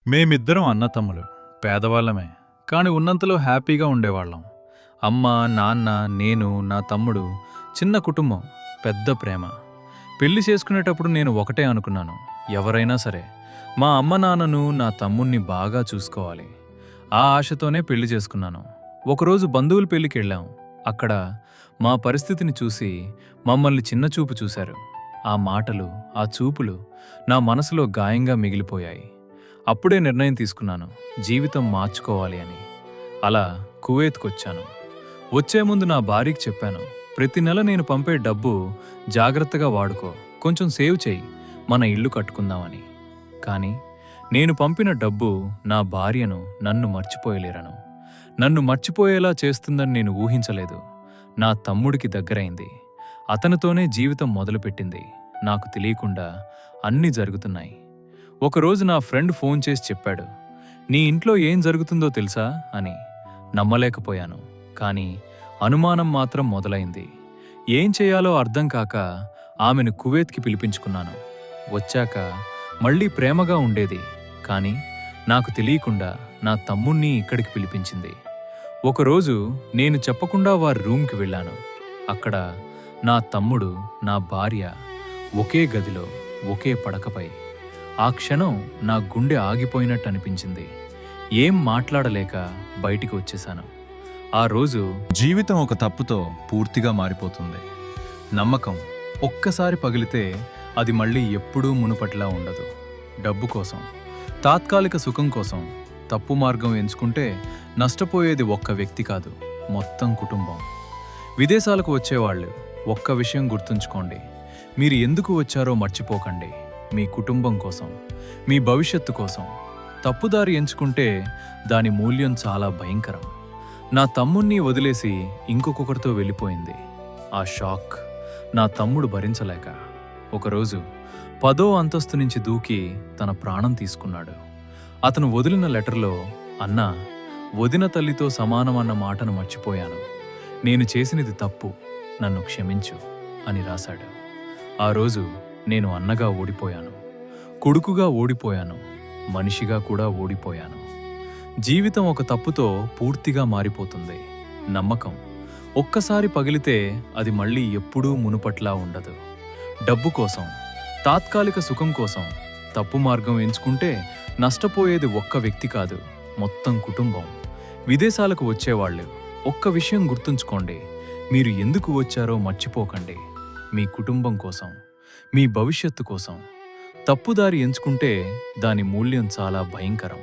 మేమిద్దరం అన్నతమ్ములు, పేదవాళ్ళమే. కాని ఉన్నంతలో హ్యాపీగా ఉండేవాళ్ళం. అమ్మ, నాన్న, నేను, నా తమ్ముడు. చిన్న కుటుంబం, పెద్ద ప్రేమ. పెళ్లి చేసుకునేటప్పుడు నేను ఒకటే అనుకున్నాను, ఎవరైనా సరే మా అమ్మ నాన్నను, నా తమ్ముణ్ణి బాగా చూసుకోవాలి. ఆ ఆశతోనే పెళ్లి చేసుకున్నాను. ఒకరోజు బంధువుల పెళ్లికెళ్ళాం. అక్కడ మా పరిస్థితిని చూసి మమ్మల్ని చిన్నచూపు చూశారు. ఆ మాటలు, ఆ చూపులు నా మనసులో గాయంగా మిగిలిపోయాయి. అప్పుడే నిర్ణయం తీసుకున్నాను, జీవితం మార్చుకోవాలి అని. అలా కువైత్కొచ్చాను. వచ్చే ముందు నా భార్యకి చెప్పాను, ప్రతి నెల నేను పంపే డబ్బు జాగ్రత్తగా వాడుకో, కొంచెం సేవ్ చేయి, మన ఇల్లు కట్టుకుందామని. కానీ నేను పంపిన డబ్బు నా భార్యను, నన్ను మర్చిపోయలేరను. నన్ను మర్చిపోయేలా చేస్తుందని నేను ఊహించలేదు. నా తమ్ముడికి దగ్గరైంది. అతనితోనే జీవితం మొదలుపెట్టింది. నాకు తెలియకుండా అన్నీ జరుగుతున్నాయి. ఒకరోజు నా ఫ్రెండ్ ఫోన్ చేసి చెప్పాడు, నీ ఇంట్లో ఏం జరుగుతుందో తెలుసా అని. నమ్మలేకపోయాను. కానీ అనుమానం మాత్రం మొదలైంది. ఏం చేయాలో అర్థం కాక ఆమెను కువైత్కి పిలిపించుకున్నాను. వచ్చాక మళ్ళీ ప్రేమగా ఉండేది. కానీ నాకు తెలియకుండా నా తమ్ముణ్ణి ఇక్కడికి పిలిపించింది. ఒకరోజు నేను చెప్పకుండా వారి రూమ్కి వెళ్ళాను. అక్కడ నా తమ్ముడు, నా భార్య ఒకే గదిలో, ఒకే పడకపై. ఆ క్షణం నా గుండె ఆగిపోయినట్టు అనిపించింది. ఏం మాట్లాడలేక బయటికి వచ్చేశాను. ఆ రోజు జీవితం ఒక తప్పుతో పూర్తిగా మారిపోతుంది. నమ్మకం ఒక్కసారి పగిలితే అది మళ్ళీ ఎప్పుడూ మునుపటిలా ఉండదు. డబ్బు కోసం, తాత్కాలిక సుఖం కోసం తప్పు మార్గం ఎంచుకుంటే నష్టపోయేది ఒక్క వ్యక్తి కాదు, మొత్తం కుటుంబం. విదేశాలకు వచ్చేవాళ్ళు ఒక్క విషయం గుర్తుంచుకోండి, మీరు ఎందుకు వచ్చారో మర్చిపోకండి. మీ కుటుంబం కోసం, మీ భవిష్యత్తు కోసం. తప్పుదారి ఎంచుకుంటే దాని మూల్యం చాలా భయంకరం. నా తమ్ముణ్ణి వదిలేసి ఇంకొకరితో వెళ్ళిపోయింది. ఆ షాక్ నా తమ్ముడు భరించలేక ఒకరోజు 10వ అంతస్తు నుంచి దూకి తన ప్రాణం తీసుకున్నాడు. అతను వదిలిన లెటర్లో, అన్నా, వదిన తల్లితో సమానమన్న మాటను మర్చిపోయాను. నేను చేసినది తప్పు, నన్ను క్షమించు అని రాశాడు. ఆ రోజు నేను అన్నగా ఓడిపోయాను, కొడుకుగా ఓడిపోయాను, మనిషిగా కూడా ఓడిపోయాను. జీవితం ఒక తప్పుతో పూర్తిగా మారిపోతుంది. నమ్మకం ఒక్కసారి పగిలితే అది మళ్ళీ ఎప్పుడూ మునుపట్లా ఉండదు. డబ్బు కోసం, తాత్కాలిక సుఖం కోసం తప్పు మార్గం ఎంచుకుంటే నష్టపోయేది ఒక్క వ్యక్తి కాదు, మొత్తం కుటుంబం. విదేశాలకు వచ్చేవాళ్ళు ఒక్క విషయం గుర్తుంచుకోండి, మీరు ఎందుకు వచ్చారో మర్చిపోకండి. మీ కుటుంబం కోసం, మీ భవిష్యత్తు కోసం. తప్పుదారి ఎంచుకుంటే దాని మూల్యం చాలా భయంకరం.